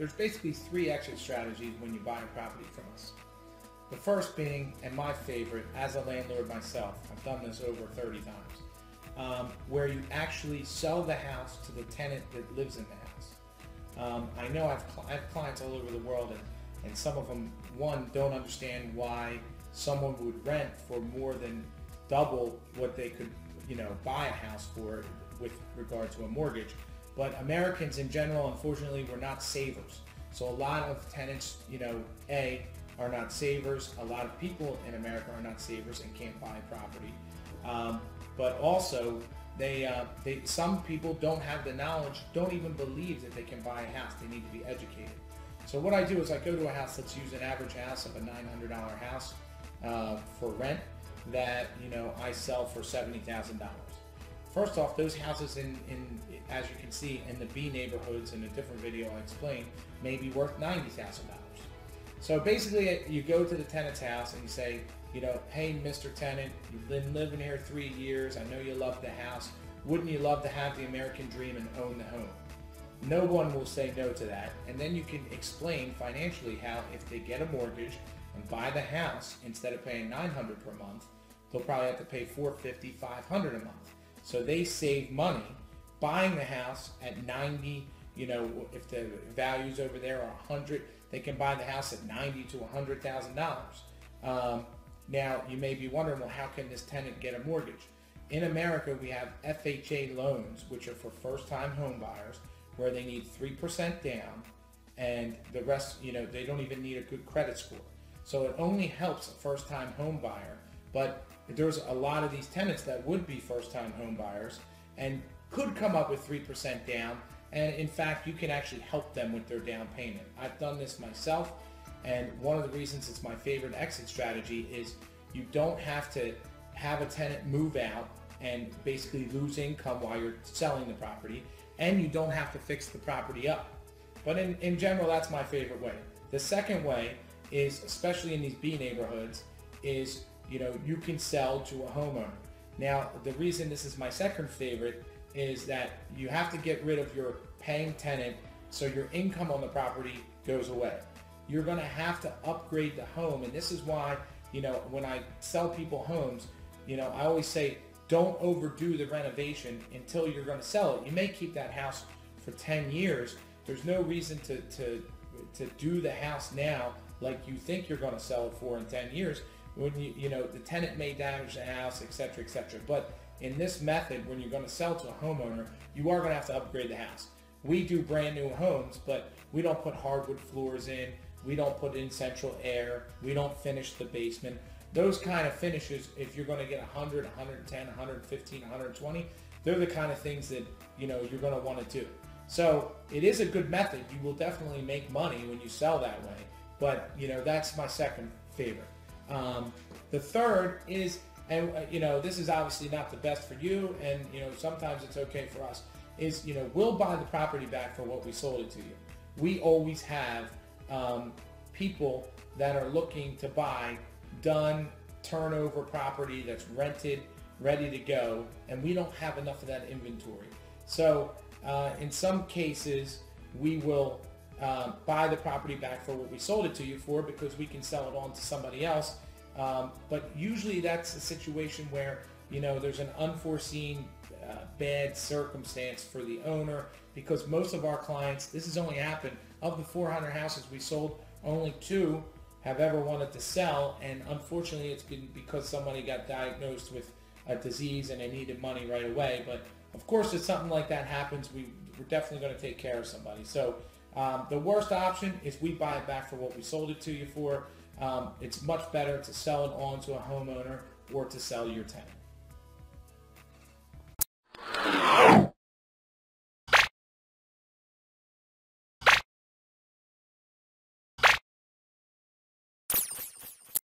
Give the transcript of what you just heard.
There's basically three exit strategies when you buy a property from us. The first being, and my favorite, as a landlord myself, I've done this over 30 times, where you actually sell the house to the tenant that lives in the house. I know I have clients all over the world, and some of them, one, don't understand why someone would rent for more than double what they could, buy a house for with regard to a mortgage. But Americans in general, unfortunately, we're not savers. So a lot of tenants, are not savers. A lot of people in America are not savers and can't buy a property. But also, some people don't have the knowledge, don't even believe that they can buy a house. They need to be educated. So what I do is I go to a house, let's use an average house of a $900 house for rent that I sell for $70,000. First off, those houses in as you can see in the B neighborhoods, in a different video I explained, may be worth $90,000. So basically, you go to the tenant's house and you say, hey, Mr. Tenant, you've been living here 3 years. I know you love the house. Wouldn't you love to have the American dream and own the home? No one will say no to that. And then you can explain financially how if they get a mortgage and buy the house, instead of paying $900 per month, they'll probably have to pay $450, $500 a month. So they save money buying the house at 90, if the values over there are 100, they can buy the house at $90,000 to $100,000. Now, you may be wondering, well, how can this tenant get a mortgage? In America, we have FHA loans, which are for first-time home buyers, where they need 3% down, and the rest, they don't even need a good credit score. So it only helps a first-time home buyer, but there's a lot of these tenants that would be first-time home buyers and could come up with 3% down, and in fact, you can actually help them with their down payment. I've done this myself, and one of the reasons it's my favorite exit strategy is you don't have to have a tenant move out and basically lose income while you're selling the property, and you don't have to fix the property up. But in general, that's my favorite way. The second way is, especially in these B neighborhoods, is you can sell to a homeowner. Now, the reason this is my second favorite is that you have to get rid of your paying tenant so your income on the property goes away. You're going to have to upgrade the home, and this is why, when I sell people homes, I always say don't overdo the renovation until you're going to sell it. You may keep that house for 10 years. There's no reason to do the house now like you think you're going to sell it for in 10 years when the tenant may damage the house, etc., etc. But in this method, when you're going to sell to a homeowner, you are going to have to upgrade the house. We do brand new homes, but we don't put hardwood floors in. We don't put in central air. We don't finish the basement. Those kind of finishes, if you're going to get 100, 110, 115, 120, they're the kind of things that you're going to want to do. So it is a good method. You will definitely make money when you sell that way. But that's my second favorite. The third is, and this is obviously not the best for you, and sometimes it's okay for us, is we'll buy the property back for what we sold it to you. We always have people that are looking to buy done turnover property that's rented, ready to go, and we don't have enough of that inventory. So in some cases, we will buy the property back for what we sold it to you for, because we can sell it on to somebody else. But usually that's a situation where there's an unforeseen bad circumstance for the owner, because most of our clients, this has only happened, of the 400 houses we sold, only 2 have ever wanted to sell, and unfortunately it's been because somebody got diagnosed with a disease and they needed money right away. But of course, if something like that happens, we're definitely going to take care of somebody. So the worst option is we buy it back for what we sold it to you for. It's much better to sell it on to a homeowner or to sell your tenant.